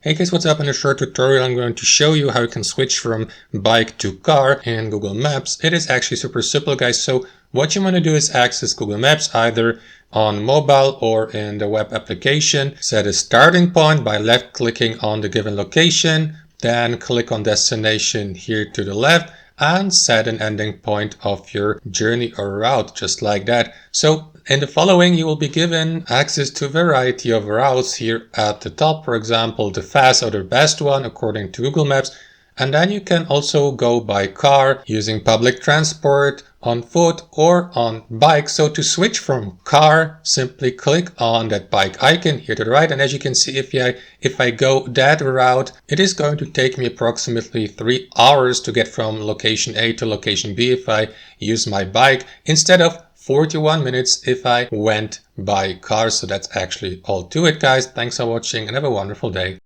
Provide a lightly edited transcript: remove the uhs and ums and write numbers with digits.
Hey guys, what's up? In a short tutorial I'm going to show you how you can switch from bike to car in Google Maps. It is actually super simple, guys. So what you want to do is access Google Maps either on mobile or in the web application. Set a starting point by left clicking on the given location, then click on destination here to the left and set an ending point of your journey or route, just like that. So in the following, you will be given access to a variety of routes here at the top, for example, the fast or the best one according to Google Maps. And then you can also go by car, using public transport, on foot or on bike. So to switch from car, simply click on that bike icon here to the right. And as you can see, if I go that route, it is going to take me approximately 3 hours to get from location A to location B if I use my bike, instead of 41 minutes if I went by car. So that's actually all to it, guys. Thanks for watching and have a wonderful day.